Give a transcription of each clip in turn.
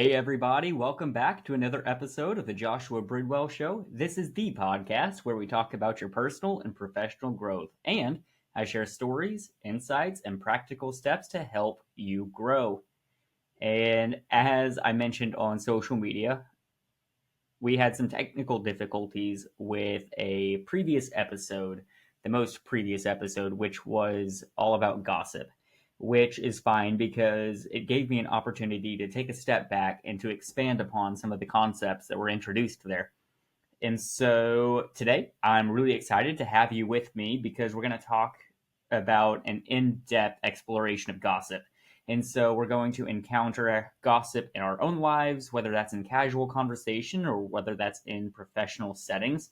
Hey, everybody, welcome back to another episode of the Joshua Bridwell Show. This is the podcast where we talk about your personal and professional growth, and I share stories, insights, and practical steps to help you grow. And as I mentioned on social media, we had some technical difficulties with a previous episode, the most previous episode, which was all about gossip, which is fine because it gave me an opportunity to take a step back and to expand upon some of the concepts that were introduced there. And so today I'm really excited to have you with me because we're going to talk about an in-depth exploration of gossip. And so we're going to encounter gossip in our own lives, whether that's in casual conversation or whether that's in professional settings.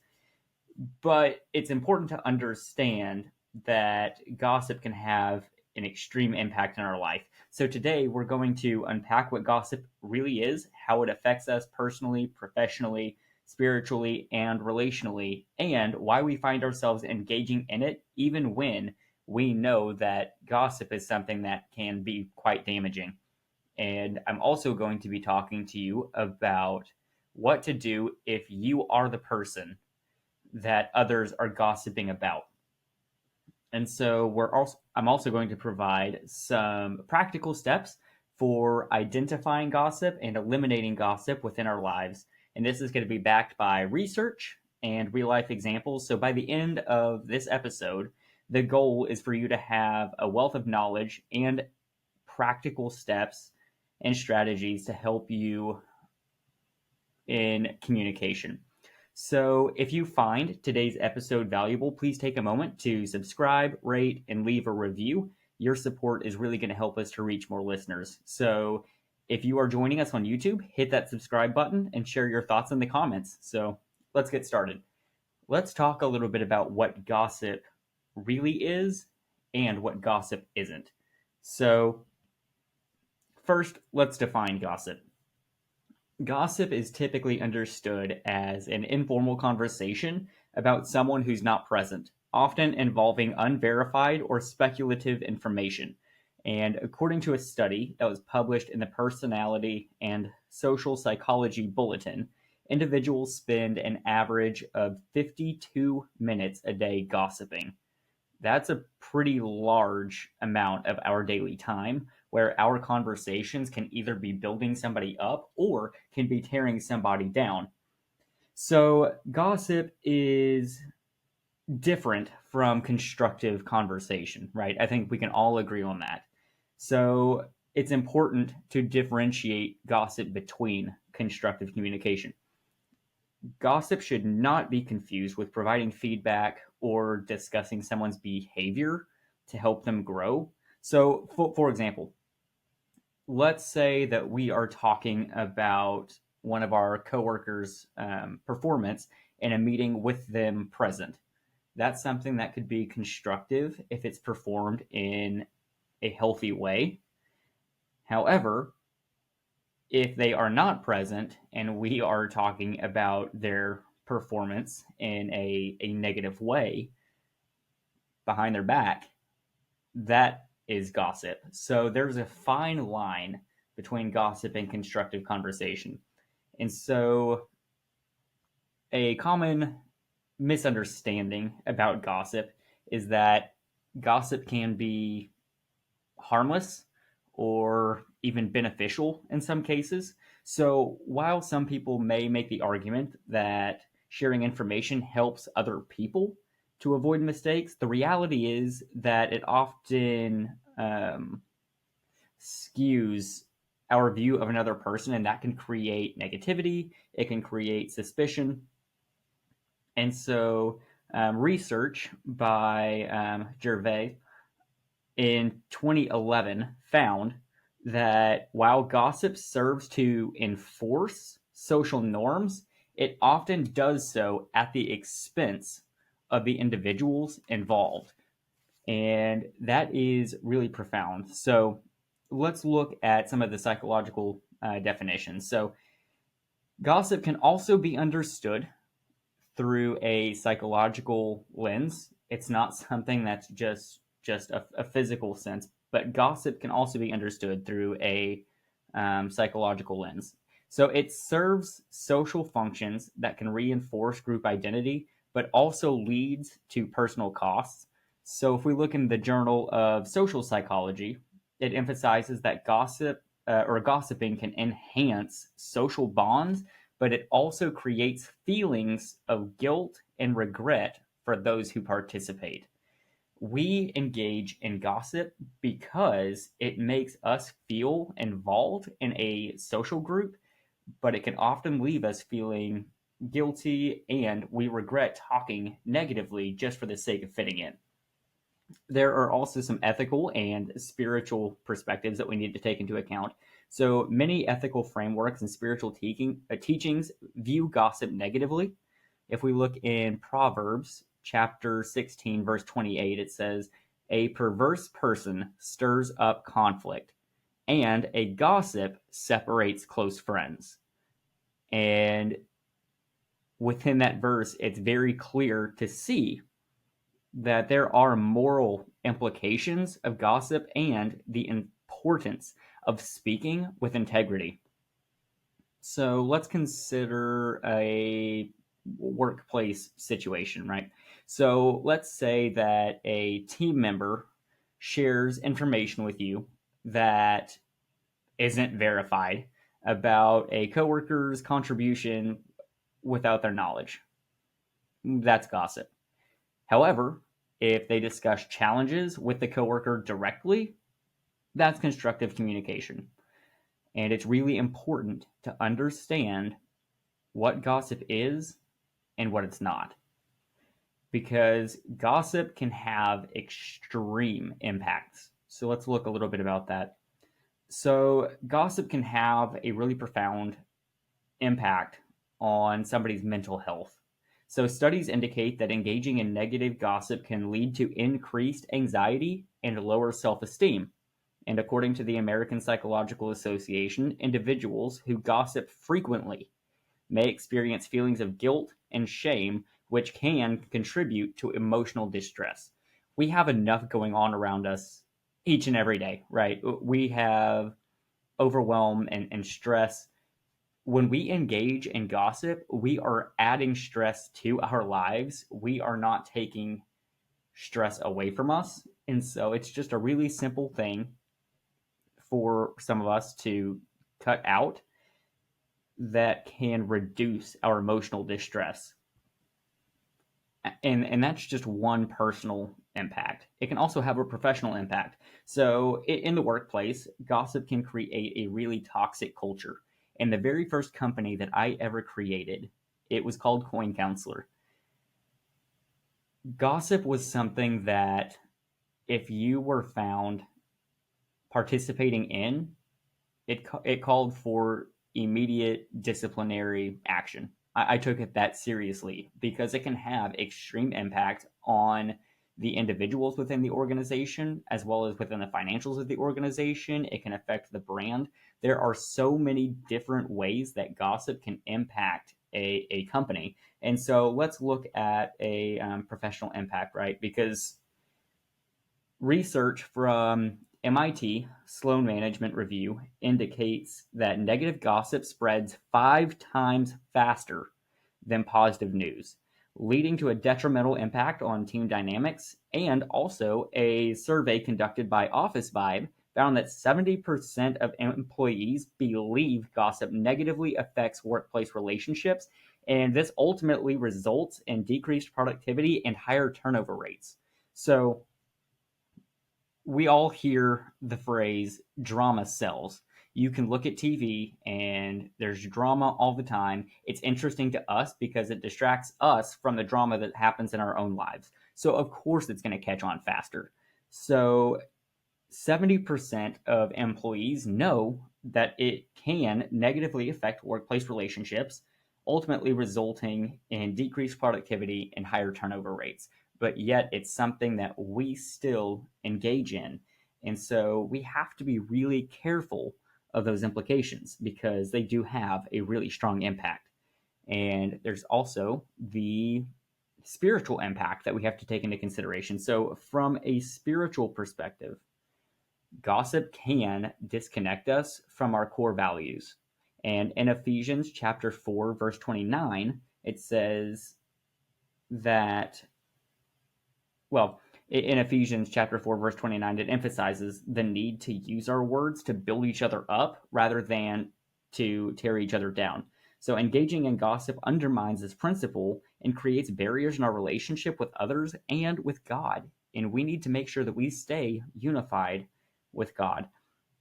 But it's important to understand that gossip can have an extreme impact in our life. So today we're going to unpack what gossip really is, how it affects us personally, professionally, spiritually, and relationally, and why we find ourselves engaging in it even when we know that gossip is something that can be quite damaging. And I'm also going to be talking to you about what to do if you are the person that others are gossiping about. And so I'm also going to provide some practical steps for identifying gossip and eliminating gossip within our lives. And this is going to be backed by research and real life examples. So by the end of this episode, the goal is for you to have a wealth of knowledge and practical steps and strategies to help you in communication. So if you find today's episode valuable, please take a moment to subscribe, rate, and leave a review. Your support is really going to help us to reach more listeners. So if you are joining us on YouTube, hit that subscribe button and share your thoughts in the comments. So let's get started. Let's talk a little bit about what gossip really is and what gossip isn't. So first, let's define gossip. Gossip is typically understood as an informal conversation about someone who's not present, often involving unverified or speculative information. And according to a study that was published in the Personality and Social Psychology Bulletin, individuals spend an average of 52 minutes a day gossiping. That's a pretty large amount of our daily time where our conversations can either be building somebody up or can be tearing somebody down. So, gossip is different from constructive conversation, right? I think we can all agree on that. So, it's important to differentiate gossip between constructive communication. Gossip should not be confused with providing feedback or discussing someone's behavior to help them grow. So, for example, let's say that we are talking about one of our coworkers' performance in a meeting with them present. That's something that could be constructive if it's performed in a healthy way. However, if they are not present and we are talking about their performance in a negative way behind their back, that is gossip. So there's a fine line between gossip and constructive conversation. And so a common misunderstanding about gossip is that gossip can be harmless or even beneficial in some cases. So while some people may make the argument that sharing information helps other people to avoid mistakes, the reality is that it often skews our view of another person, and that can create negativity, it can create suspicion. And so research by Gervais in 2011 found that while gossip serves to enforce social norms, it often does so at the expense of the individuals involved. And that is really profound. So let's look at some of the psychological definitions. So gossip can also be understood through a psychological lens. It's not something that's just a physical sense, but gossip can also be understood through a psychological lens. So it serves social functions that can reinforce group identity, but also leads to personal costs. So if we look in the Journal of Social Psychology, it emphasizes that gossiping can enhance social bonds, but it also creates feelings of guilt and regret for those who participate. We engage in gossip because it makes us feel involved in a social group, but it can often leave us feeling guilty and we regret talking negatively just for the sake of fitting in. There are also some ethical and spiritual perspectives that we need to take into account. So many ethical frameworks and spiritual teachings view gossip negatively. If we look in Proverbs chapter 16, verse 28, it says, "A perverse person stirs up conflict, and a gossip separates close friends." And within that verse, it's very clear to see that there are moral implications of gossip and the importance of speaking with integrity. So let's consider a workplace situation, right? So let's say that a team member shares information with you that isn't verified about a coworker's contribution without their knowledge. That's gossip. However, if they discuss challenges with the coworker directly, that's constructive communication. And it's really important to understand what gossip is and what it's not. Because gossip can have extreme impacts. So let's look a little bit about that. So, gossip can have a really profound impact on somebody's mental health. So, studies indicate that engaging in negative gossip can lead to increased anxiety and lower self esteem. And according to the American Psychological Association, individuals who gossip frequently may experience feelings of guilt and shame, which can contribute to emotional distress. We have enough going on around us each and every day, right? We have overwhelm and stress. When we engage in gossip, we are adding stress to our lives. We are not taking stress away from us. And so it's just a really simple thing for some of us to cut out that can reduce our emotional distress. And that's just one personal impact. It can also have a professional impact. So in the workplace, gossip can create a really toxic culture. And the very first company that I ever created, it was called Coin Counselor. Gossip was something that if you were found participating in, it called for immediate disciplinary action. I took it that seriously because it can have extreme impact on the individuals within the organization as well as within the financials of the organization. It can affect the brand. There are so many different ways that gossip can impact a company. And so let's look at a professional impact, right? Because research from MIT Sloan Management Review indicates that negative gossip spreads 5 times faster than positive news, leading to a detrimental impact on team dynamics. And also, a survey conducted by Office Vibe found that 70% of employees believe gossip negatively affects workplace relationships, and this ultimately results in decreased productivity and higher turnover rates. So, we all hear the phrase drama sells. You can look at TV and there's drama all the time. It's interesting to us because it distracts us from the drama that happens in our own lives. So, of course, it's going to catch on faster. So, 70% of employees know that it can negatively affect workplace relationships, ultimately resulting in decreased productivity and higher turnover rates. But yet it's something that we still engage in. And so we have to be really careful of those implications because they do have a really strong impact. And there's also the spiritual impact that we have to take into consideration. So, from a spiritual perspective, gossip can disconnect us from our core values. And in Ephesians chapter 4, verse 29, it says that, well, in Ephesians chapter 4, verse 29, it emphasizes the need to use our words to build each other up rather than to tear each other down. So engaging in gossip undermines this principle and creates barriers in our relationship with others and with God. And we need to make sure that we stay unified with God.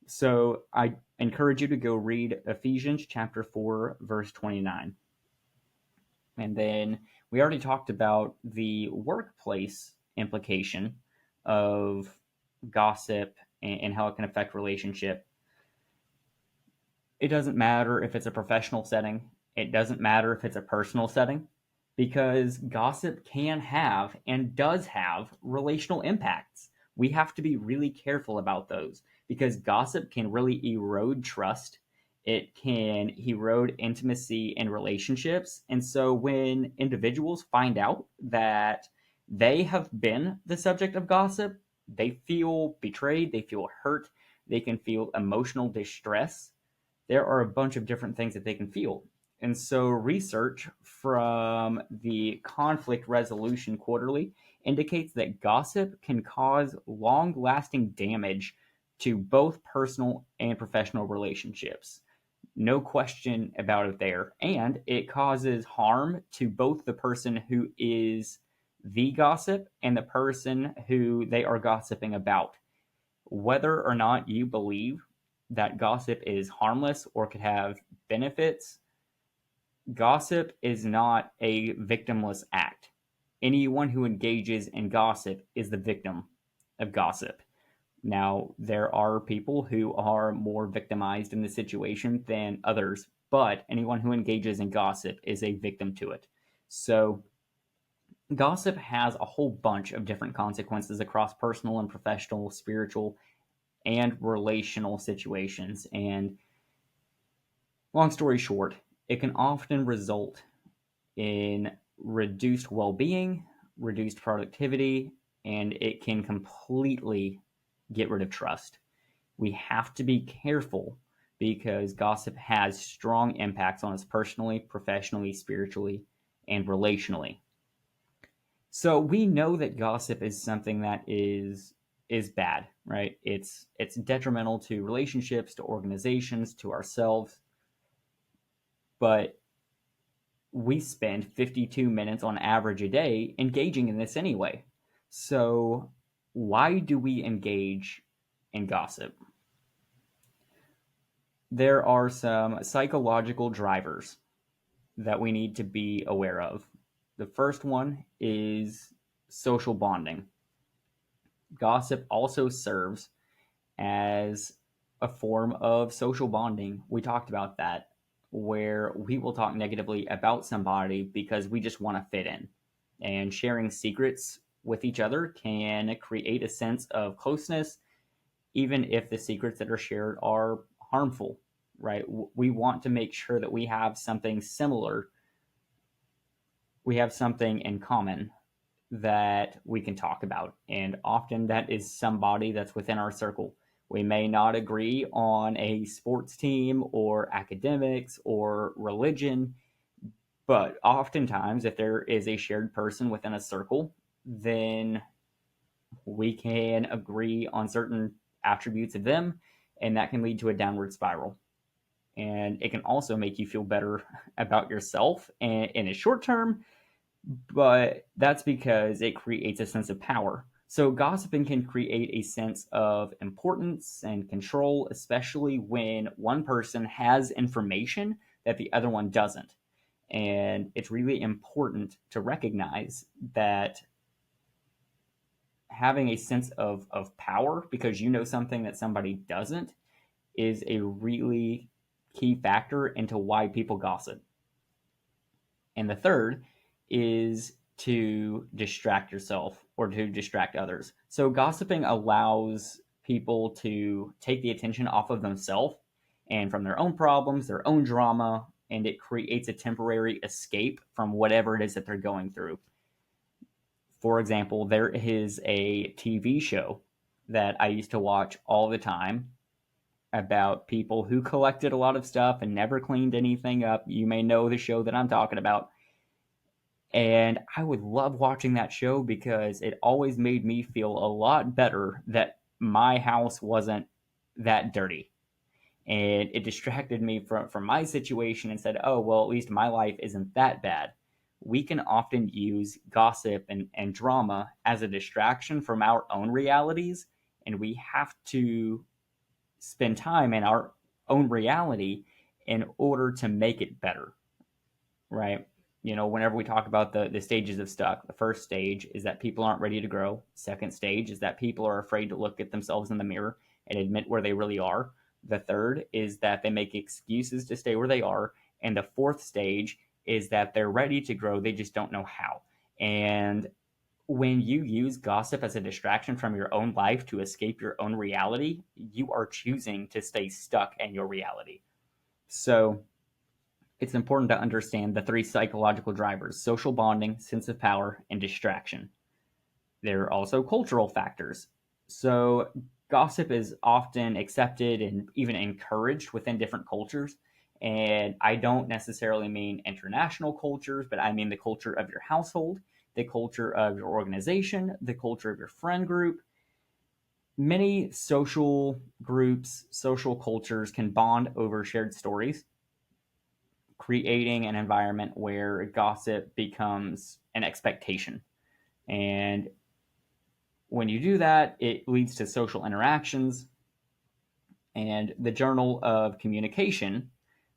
So I encourage you to go read Ephesians chapter 4, verse 29. And then we already talked about the workplace implication of gossip and how it can affect relationship. It doesn't matter if it's a professional setting. It doesn't matter if it's a personal setting, because gossip can have and does have relational impacts. We have to be really careful about those because gossip can really erode trust. It can erode intimacy and relationships. And so when individuals find out that they have been the subject of gossip, they feel betrayed, they feel hurt, they can feel emotional distress. There are a bunch of different things that they can feel. And so, research from the Conflict Resolution Quarterly indicates that gossip can cause long lasting damage to both personal and professional relationships. No question about it there. And it causes harm to both the person who is the gossip and the person who they are gossiping about. Whether or not you believe that gossip is harmless or could have benefits, gossip is not a victimless act. Anyone who engages in gossip is the victim of gossip. Now, there are people who are more victimized in the situation than others, but anyone who engages in gossip is a victim to it. So, gossip has a whole bunch of different consequences across personal and professional, spiritual, and relational situations. And long story short, it can often result in reduced well being, reduced productivity, and it can completely get rid of trust. We have to be careful because gossip has strong impacts on us personally, professionally, spiritually, and relationally. So we know that gossip is something that is bad, right? It's detrimental to relationships, to organizations, to ourselves. But we spend 52 minutes on average a day engaging in this anyway. So why do we engage in gossip? There are some psychological drivers that we need to be aware of. The first one is social bonding. Gossip also serves as a form of social bonding. We talked about that, where we will talk negatively about somebody because we just want to fit in. And sharing secrets with each other can create a sense of closeness, even if the secrets that are shared are harmful, right? We want to make sure that we have something similar, we have something in common that we can talk about. And often that is somebody that's within our circle. We may not agree on a sports team or academics or religion, but oftentimes, if there is a shared person within a circle, then we can agree on certain attributes of them, and that can lead to a downward spiral. And it can also make you feel better about yourself in a short term, but that's because it creates a sense of power. So gossiping can create a sense of importance and control, especially when one person has information that the other one doesn't. And it's really important to recognize that having a sense of power because you know something that somebody doesn't is a really key factor into why people gossip. And the third is to distract yourself or to distract others. So gossiping allows people to take the attention off of themselves and from their own problems, their own drama, and it creates a temporary escape from whatever it is that they're going through. For example, there is a TV show that I used to watch all the time, about people who collected a lot of stuff and never cleaned anything up. You may know the show that I'm talking about. And I would love watching that show because it always made me feel a lot better that my house wasn't that dirty. And it distracted me from my situation and said, oh, well, at least my life isn't that bad. We can often use gossip and drama as a distraction from our own realities. And we have to spend time in our own reality in order to make it better, right? Whenever we talk about the stages of stuck, the first stage is that people aren't ready to grow. Second stage is that people are afraid to look at themselves in the mirror and admit where they really are. The third is that they make excuses to stay where they are. And the fourth stage is that they're ready to grow, they just don't know how. And when you use gossip as a distraction from your own life to escape your own reality, you are choosing to stay stuck in your reality. So it's important to understand the three psychological drivers: social bonding, sense of power, and distraction. There are also cultural factors. So, gossip is often accepted and even encouraged within different cultures. And I don't necessarily mean international cultures, but I mean the culture of your household, the culture of your organization, the culture of your friend group. Many social groups, social cultures can bond over shared stories, creating an environment where gossip becomes an expectation. And when you do that, it leads to social interactions. And the Journal of Communication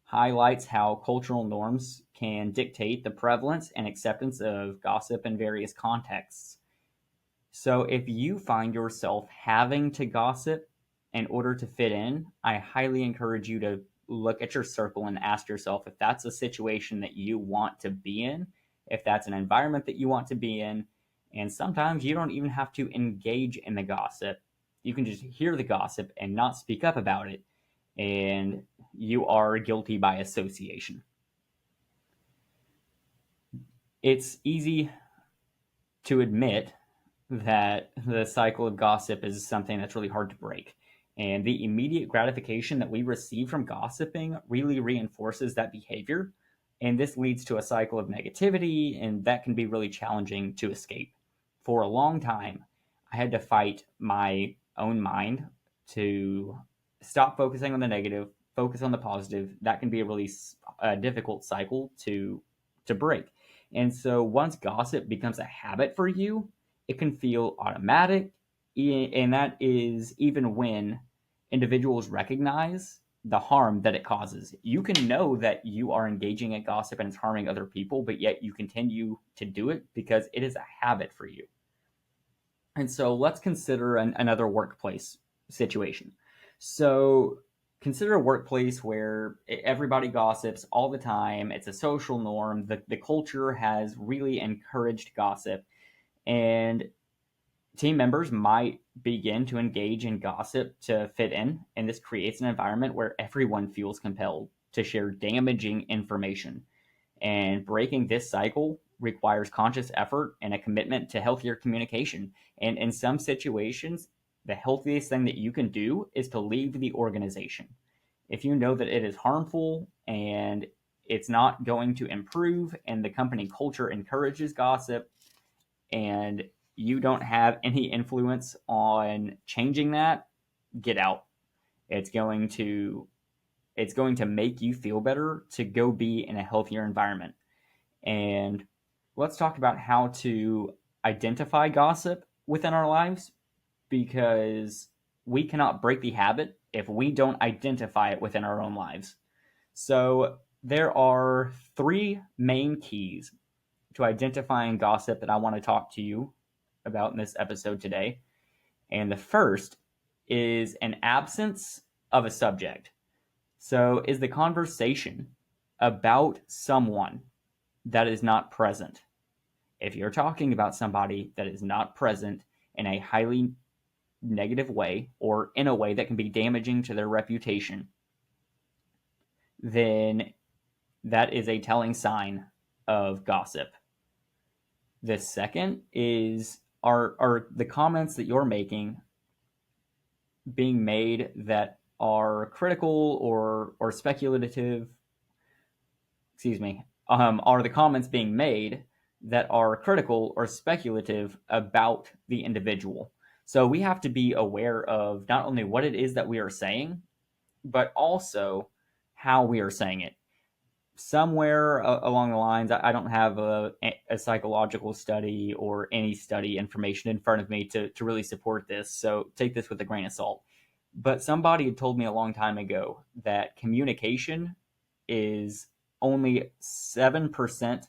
highlights how cultural norms can dictate the prevalence and acceptance of gossip in various contexts. So if you find yourself having to gossip in order to fit in, I highly encourage you to look at your circle and ask yourself if that's a situation that you want to be in, if that's an environment that you want to be in. And sometimes you don't even have to engage in the gossip. You can just hear the gossip and not speak up about it. And you are guilty by association. It's easy to admit that the cycle of gossip is something that's really hard to break. And the immediate gratification that we receive from gossiping really reinforces that behavior. And this leads to a cycle of negativity, and that can be really challenging to escape. For a long time, I had to fight my own mind to stop focusing on the negative, focus on the positive. That can be a really difficult cycle to break. And so once gossip becomes a habit for you, it can feel automatic, and that is even when individuals recognize the harm that it causes. You can know that you are engaging in gossip and it's harming other people, but yet you continue to do it because it is a habit for you. And so let's consider another workplace situation. So consider a workplace where everybody gossips all the time. It's a social norm. The culture has really encouraged gossip. And team members might begin to engage in gossip to fit in, and this creates an environment where everyone feels compelled to share damaging information. And breaking this cycle requires conscious effort and a commitment to healthier communication. And in some situations, the healthiest thing that you can do is to leave the organization. If you know that it is harmful and it's not going to improve, and the company culture encourages gossip, and you don't have any influence on changing that, get out. It's going to make you feel better to go be in a healthier environment. And let's talk about how to identify gossip within our lives, because we cannot break the habit if we don't identify it within our own lives. So there are three main keys to identifying gossip that I want to talk to you about in this episode today. And the first is an absence of a subject. So, is the conversation about someone that is not present? If you're talking about somebody that is not present in a highly negative way or in a way that can be damaging to their reputation, then that is a telling sign of gossip. The second is, are the comments that you're making being made that are critical or speculative, are the comments being made that are critical or speculative about the individual. So we have to be aware of not only what it is that we are saying, but also how we are saying it. Somewhere along the lines, I don't have a psychological study or any study information in front of me to really support this, so take this with a grain of salt. But somebody had told me a long time ago that communication is only 7%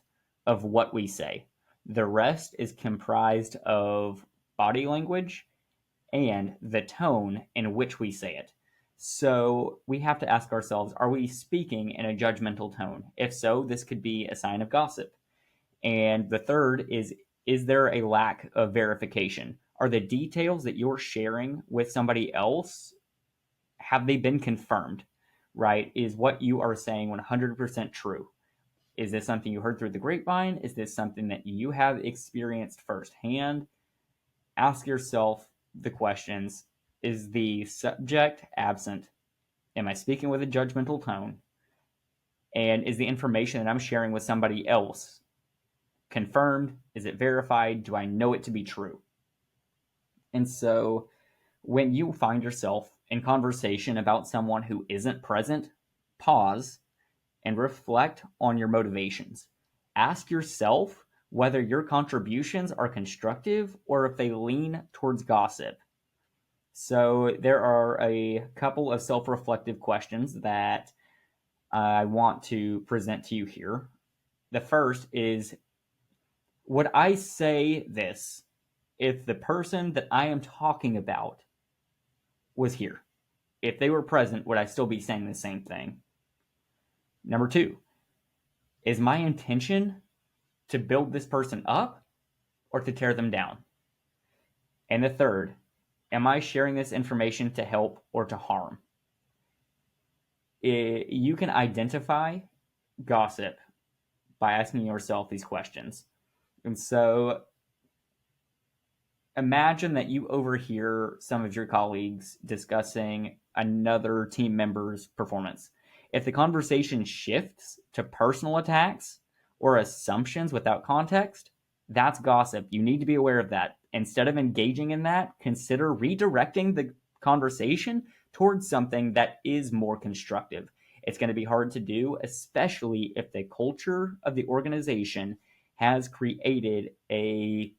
of what we say. The rest is comprised of body language and the tone in which we say it. So we have to ask ourselves, are we speaking in a judgmental tone? If so, this could be a sign of gossip. And the third is there a lack of verification? Are the details that you're sharing with somebody else, have they been confirmed? Right? Is what you are saying 100% true? Is this something you heard through the grapevine? Is this something that you have experienced firsthand? Ask yourself the questions. Is the subject absent? Am I speaking with a judgmental tone? And is the information that I'm sharing with somebody else confirmed? Is it verified? Do I know it to be true? And so when you find yourself in conversation about someone who isn't present, pause and reflect on your motivations. Ask yourself whether your contributions are constructive or if they lean towards gossip. So there are a couple of self-reflective questions that I want to present to you here. The first is, would I say this if the person that I am talking about was here? If they were present, would I still be saying the same thing? Number two, is my intention to build this person up or to tear them down? And the third, am I sharing this information to help or to harm? You can identify gossip by asking yourself these questions. And so imagine that you overhear some of your colleagues discussing another team member's performance. If the conversation shifts to personal attacks or assumptions without context, that's gossip. You need to be aware of that. Instead of engaging in that, consider redirecting the conversation towards something that is more constructive. It's going to be hard to do, especially if the culture of the organization has created a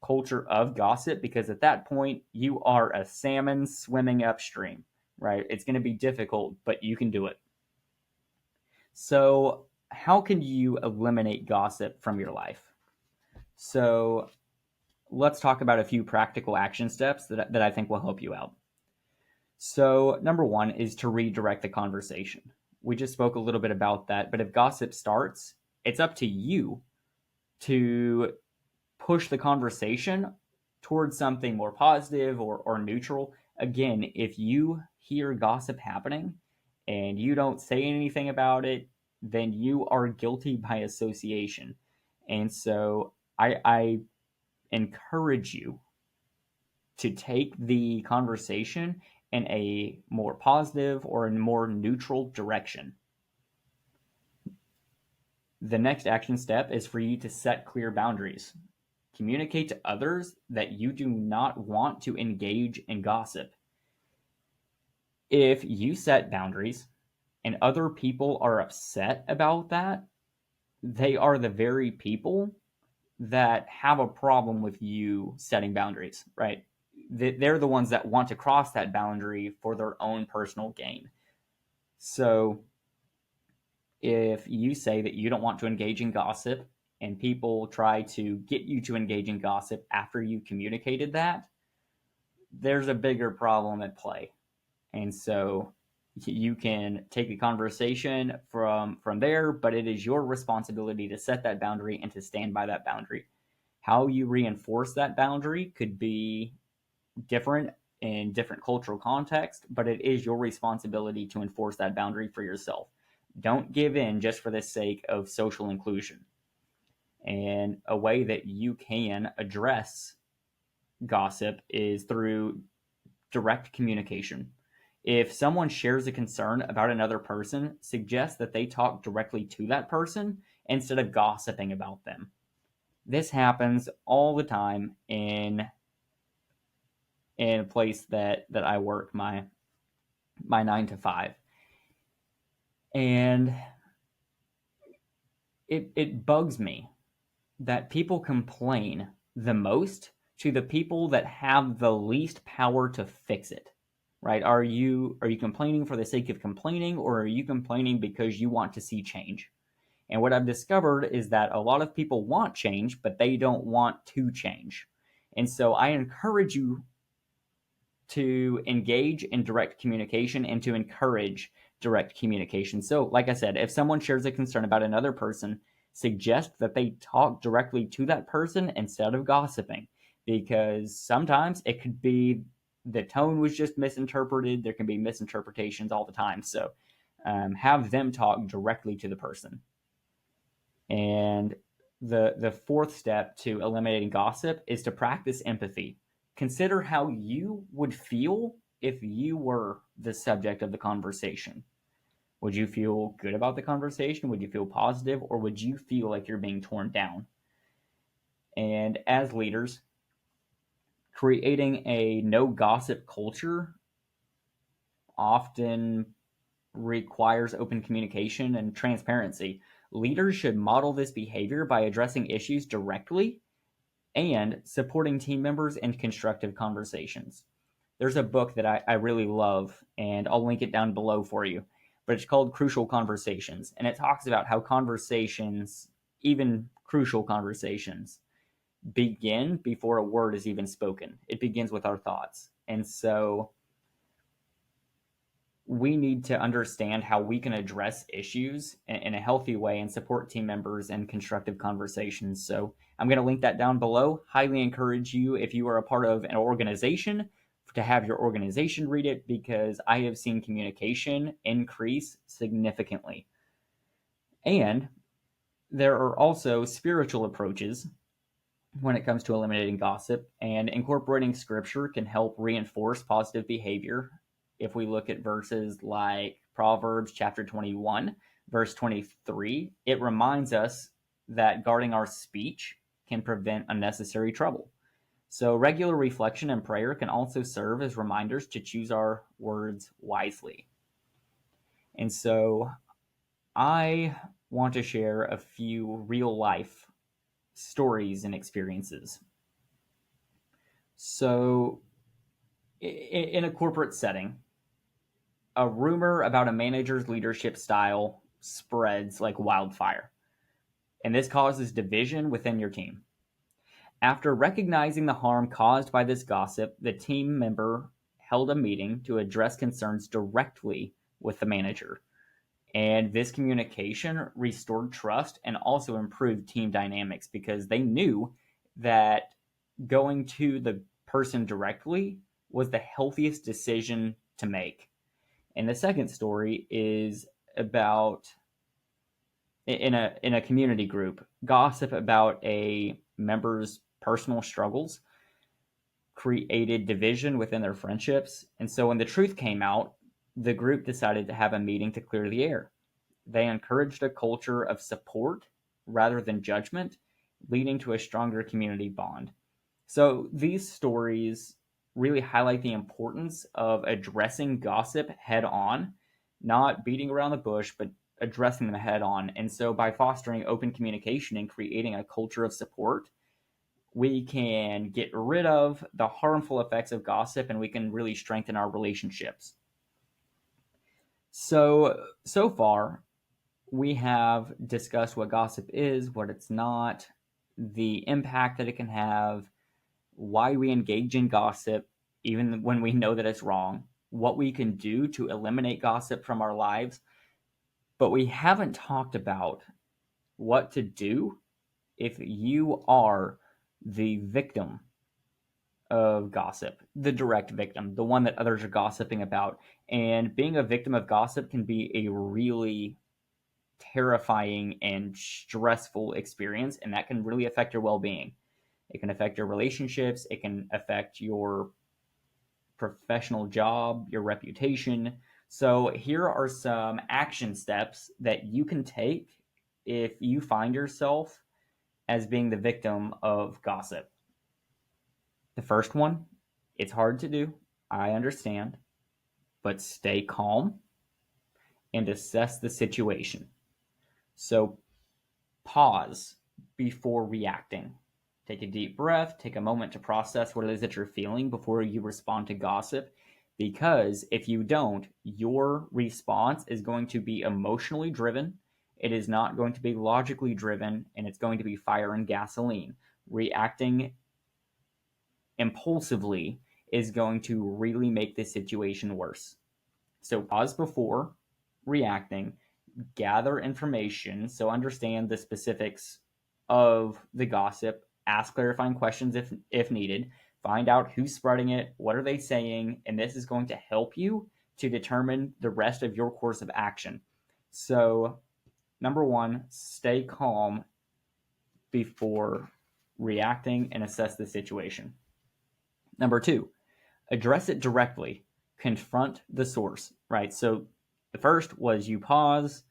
culture of gossip, because at that point you are a salmon swimming upstream, right? It's going to be difficult, but you can do it. So how can you eliminate gossip from your life? So let's talk about a few practical action steps that I think will help you out. So number one is to redirect the conversation. We just spoke a little bit about that, but if gossip starts, it's up to you to push the conversation towards something more positive or neutral. Again, if you hear gossip happening and you don't say anything about it, then you are guilty by association. And so I encourage you to take the conversation in a more positive or a more neutral direction. The next action step is for you to set clear boundaries. Communicate to others that you do not want to engage in gossip. If you set boundaries and other people are upset about that, they are the very people that have a problem with you setting boundaries, right? They're the ones that want to cross that boundary for their own personal gain. So if you say that you don't want to engage in gossip and people try to get you to engage in gossip after you communicated that, there's a bigger problem at play. And so you can take the conversation from there, but it is your responsibility to set that boundary and to stand by that boundary. How you reinforce that boundary could be different in different cultural contexts, but it is your responsibility to enforce that boundary for yourself. Don't give in just for the sake of social inclusion. And a way that you can address gossip is through direct communication. If someone shares a concern about another person, suggest that they talk directly to that person instead of gossiping about them. This happens all the time in a place that I work, my 9 to 5. And it bugs me that people complain the most to the people that have the least power to fix it. Right? Are you complaining for the sake of complaining, or are you complaining because you want to see change? And what I've discovered is that a lot of people want change, but they don't want to change. And so I encourage you to engage in direct communication and to encourage direct communication. So, like I said, if someone shares a concern about another person, suggest that they talk directly to that person instead of gossiping, because sometimes it could be the tone was just misinterpreted. There can be misinterpretations all the time. So, have them talk directly to the person. And the fourth step to eliminating gossip is to practice empathy. Consider how you would feel if you were the subject of the conversation. Would you feel good about the conversation? Would you feel positive? Or would you feel like you're being torn down? And as leaders, creating a no gossip culture often requires open communication and transparency. Leaders should model this behavior by addressing issues directly and supporting team members in constructive conversations. There's a book that I really love, and I'll link it down below for you, but it's called Crucial Conversations. And it talks about how conversations, even crucial conversations, begin before a word is even spoken. It begins with our thoughts. And so we need to understand how we can address issues in a healthy way and support team members in constructive conversations. So I'm going to link that down below. Highly encourage you, if you are a part of an organization, to have your organization read it, because I have seen communication increase significantly. And there are also spiritual approaches when it comes to eliminating gossip, and incorporating scripture can help reinforce positive behavior. If we look at verses like Proverbs chapter 21, verse 23, it reminds us that guarding our speech can prevent unnecessary trouble. So regular reflection and prayer can also serve as reminders to choose our words wisely. And so I want to share a few real life stories and experiences. So in a corporate setting, a rumor about a manager's leadership style spreads like wildfire, and this causes division within your team. After recognizing the harm caused by this gossip, the team member held a meeting to address concerns directly with the manager. And this communication restored trust and also improved team dynamics, because they knew that going to the person directly was the healthiest decision to make. And the second story is about, in a community group, gossip about a member's personal struggles created division within their friendships. And so when the truth came out, the group decided to have a meeting to clear the air. They encouraged a culture of support rather than judgment, leading to a stronger community bond. So these stories really highlight the importance of addressing gossip head on, not beating around the bush, but addressing them head on. And so by fostering open communication and creating a culture of support, we can get rid of the harmful effects of gossip, and we can really strengthen our relationships. So far, we have discussed what gossip is, what it's not, the impact that it can have, why we engage in gossip, even when we know that it's wrong, what we can do to eliminate gossip from our lives. But we haven't talked about what to do if you are the victim of gossip, the direct victim, the one that others are gossiping about. And being a victim of gossip can be a really terrifying and stressful experience, and that can really affect your well-being. It can affect your relationships. It can affect your professional job, your reputation. So here are some action steps that you can take if you find yourself as being the victim of gossip. The first one, it's hard to do, I understand, but stay calm and assess the situation. So pause before reacting. Take a deep breath, take a moment to process what it is that you're feeling before you respond to gossip. Because if you don't, your response is going to be emotionally driven. It is not going to be logically driven, and it's going to be fire and gasoline. Reacting impulsively is going to really make the situation worse. So pause before reacting, gather information, so understand the specifics of the gossip, ask clarifying questions if needed, find out who's spreading it, what are they saying, and this is going to help you to determine the rest of your course of action. So, number one, stay calm before reacting and assess the situation. Number two, address it directly, confront the source, right? So the first was you pause,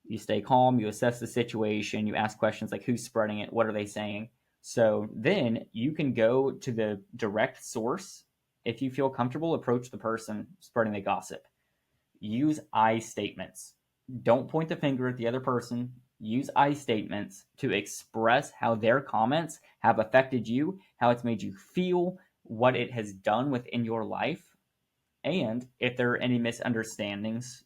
you stay calm, you assess the situation, you ask questions like who's spreading it, what are they saying? So then you can go to the direct source. If you feel comfortable, approach the person spreading the gossip. Use I statements. Don't point the finger at the other person. Use I statements to express how their comments have affected you, how it's made you feel, what it has done within your life, and if there are any misunderstandings,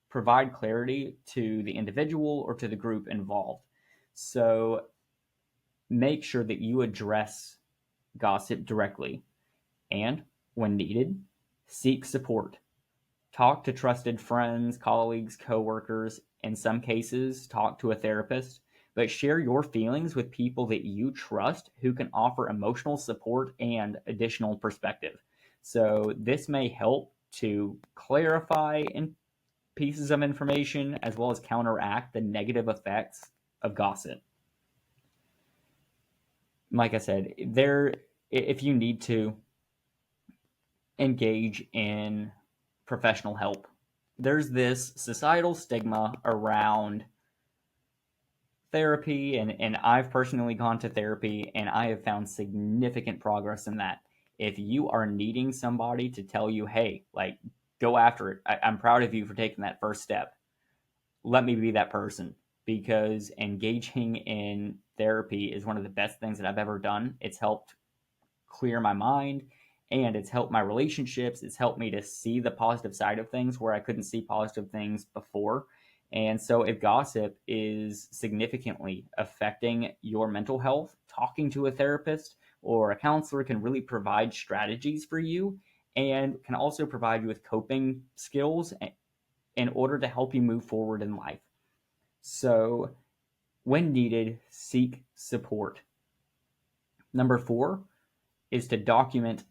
provide clarity to the individual or to the group involved. So make sure that you address gossip directly, and when needed, seek support. Talk to trusted friends, colleagues, coworkers. In some cases, talk to a therapist, but share your feelings with people that you trust who can offer emotional support and additional perspective. So this may help to clarify pieces of information as well as counteract the negative effects of gossip. Like I said, if you need to engage in professional help, there's this societal stigma around therapy, and I've personally gone to therapy, and I have found significant progress in that. If you are needing somebody to tell you, hey, like, go after it, I'm proud of you for taking that first step, let me be that person, because engaging in therapy is one of the best things that I've ever done. It's helped clear my mind, and it's helped my relationships. It's helped me to see the positive side of things where I couldn't see positive things before. And so if gossip is significantly affecting your mental health, talking to a therapist or a counselor can really provide strategies for you, and can also provide you with coping skills in order to help you move forward in life. So when needed, seek support. Number 4 is to document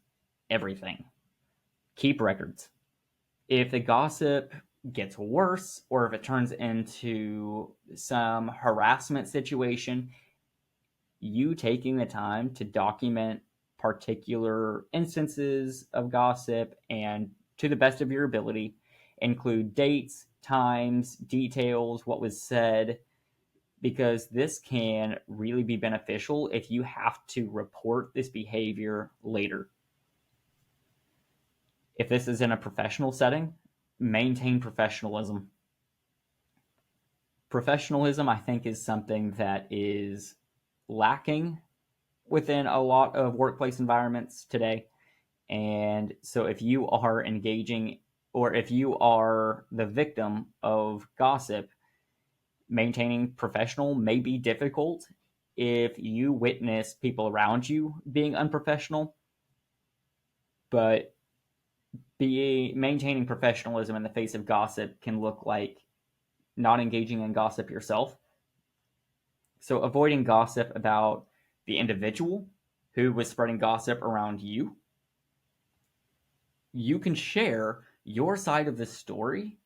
everything. Keep records. If the gossip gets worse, or if it turns into some harassment situation, you taking the time to document particular instances of gossip, and to the best of your ability, include dates, times, details, what was said, because this can really be beneficial if you have to report this behavior later. If this is in a professional setting, maintain professionalism. Professionalism, I think, is something that is lacking within a lot of workplace environments today. And so if you are engaging, or if you are the victim of gossip, maintaining professional may be difficult if you witness people around you being unprofessional, but maintaining professionalism in the face of gossip can look like not engaging in gossip yourself. So avoiding gossip about the individual who was spreading gossip around you. You can share your side of the story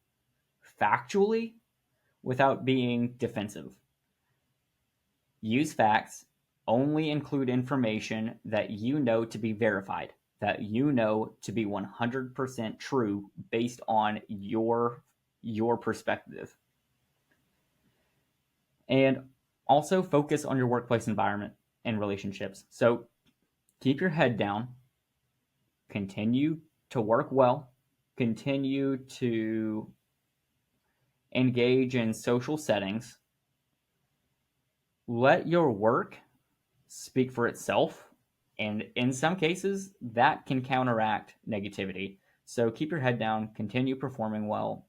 factually without being defensive. Use facts, only include information that you know to be verified, that you know to be 100% true based on your perspective. And also focus on your workplace environment and relationships. So keep your head down, continue to work well, continue to engage in social settings. Let your work speak for itself, and in some cases, that can counteract negativity. So keep your head down, continue performing well.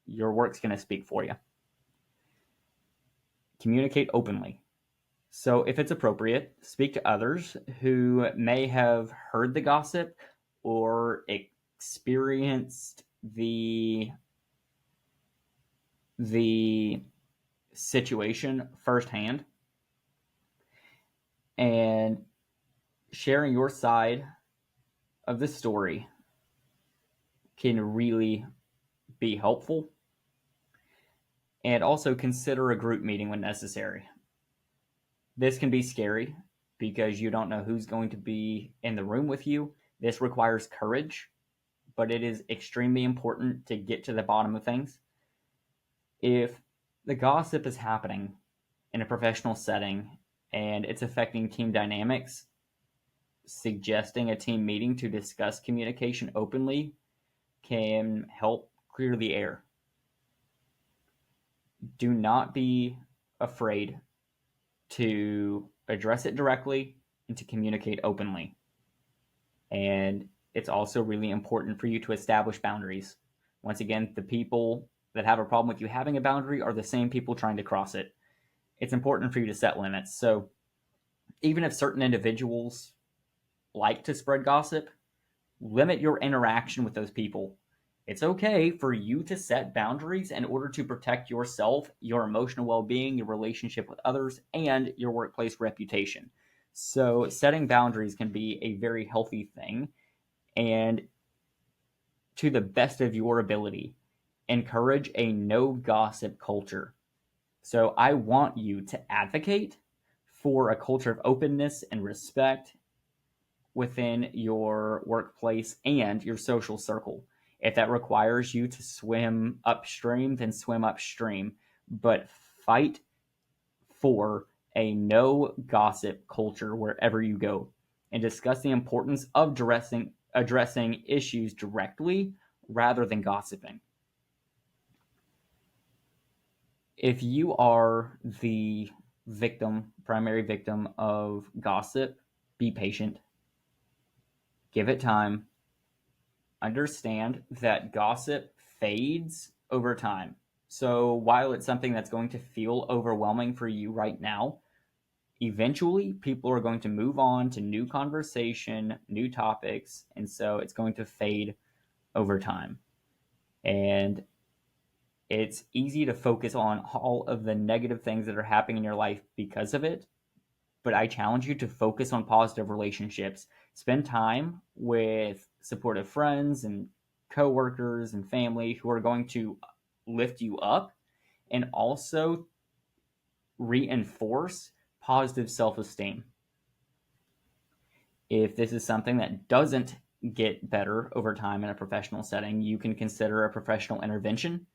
Your work's going to speak for you. Communicate openly. So if it's appropriate, speak to others who may have heard the gossip or experienced the situation firsthand, and sharing your side of the story can really be helpful. And also consider a group meeting when necessary. This can be scary because you don't know who's going to be in the room with you. This requires courage, but it is extremely important to get to the bottom of things. If the gossip is happening in a professional setting and it's affecting team dynamics, suggesting a team meeting to discuss communication openly can help clear the air. Do not be afraid to address it directly and to communicate openly. And it's also really important for you to establish boundaries. Once again, the people that have a problem with you having a boundary are the same people trying to cross it. It's important for you to set limits. So even if certain individuals like to spread gossip, limit your interaction with those people. It's okay for you to set boundaries in order to protect yourself, your emotional well-being, your relationship with others, and your workplace reputation. So setting boundaries can be a very healthy thing, and to the best of your ability, encourage a no gossip culture. So I want you to advocate for a culture of openness and respect within your workplace and your social circle. If that requires you to swim upstream, then swim upstream. But fight for a no gossip culture wherever you go, and discuss the importance of addressing issues directly rather than gossiping. If you are the primary victim of gossip, be patient. Give it time. Understand that gossip fades over time. So while it's something that's going to feel overwhelming for you right now, eventually people are going to move on to new conversation, new topics, and so it's going to fade over time. And it's easy to focus on all of the negative things that are happening in your life because of it, but I challenge you to focus on positive relationships. Spend time with supportive friends and coworkers and family who are going to lift you up and also reinforce positive self-esteem. If this is something that doesn't get better over time in a professional setting, you can consider a professional intervention.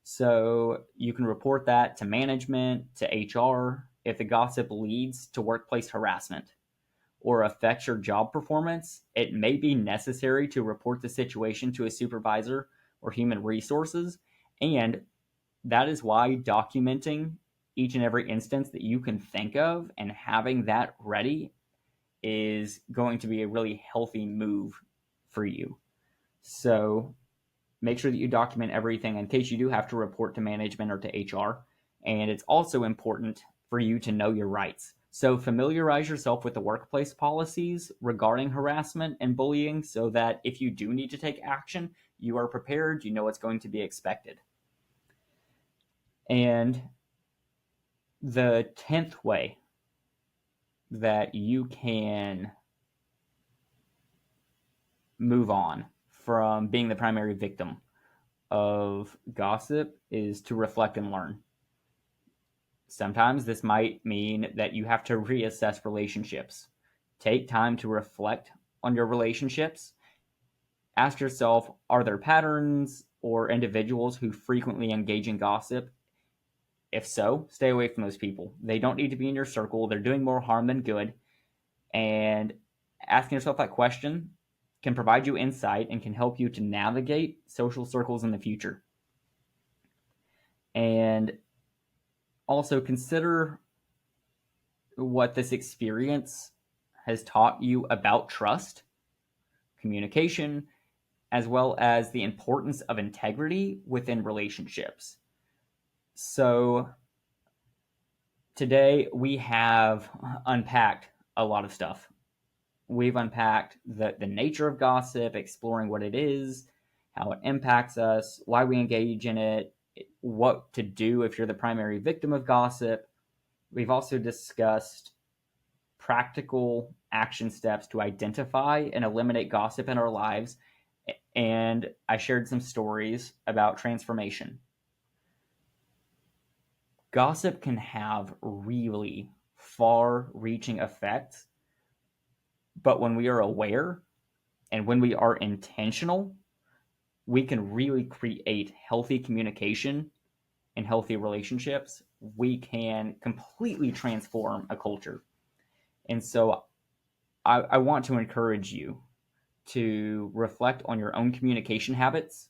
So you can report that to management, to HR, if the gossip leads to workplace harassment or affects your job performance. It may be necessary to report the situation to a supervisor or human resources. And that is why documenting each and every instance that you can think of and having that ready is going to be a really healthy move for you. So make sure that you document everything in case you do have to report to management or to HR. And it's also important for you to know your rights. So familiarize yourself with the workplace policies regarding harassment and bullying so that if you do need to take action, you are prepared, you know what's going to be expected. And the 10th way that you can move on from being the primary victim of gossip is to reflect and learn. Sometimes this might mean that you have to reassess relationships. Take time to reflect on your relationships, ask yourself, are there patterns or individuals who frequently engage in gossip? If so, stay away from those people. They don't need to be in your circle. They're doing more harm than good. And asking yourself that question can provide you insight and can help you to navigate social circles in the future. And also consider what this experience has taught you about trust, communication, as well as the importance of integrity within relationships. So today we have unpacked a lot of stuff. We've unpacked the nature of gossip, exploring what it is, how it impacts us, why we engage in it, what to do if you're the primary victim of gossip. We've also discussed practical action steps to identify and eliminate gossip in our lives. And I shared some stories about transformation. Gossip can have really far-reaching effects, but when we are aware and when we are intentional, we can really create healthy communication and healthy relationships. We can completely transform a culture. And so I want to encourage you to reflect on your own communication habits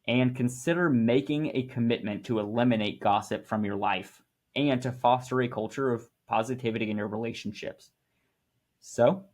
and consider making a commitment to eliminate gossip from your life and to foster a culture of positivity in your relationships. So,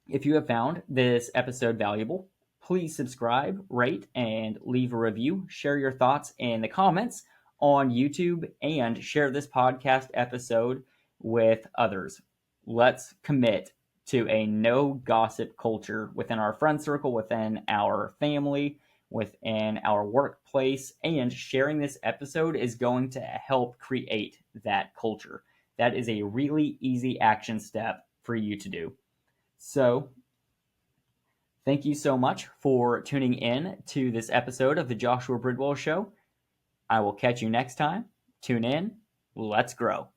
if you have found this episode valuable, please subscribe, rate, and leave a review. Share your thoughts in the comments on YouTube and share this podcast episode with others. Let's commit to a no gossip culture within our friend circle, within our family, within our workplace, and sharing this episode is going to help create that culture. That is a really easy action step for you to do. So, thank you so much for tuning in to this episode of the Joshua Bridwell Show. I will catch you next time. Tune in. Let's grow.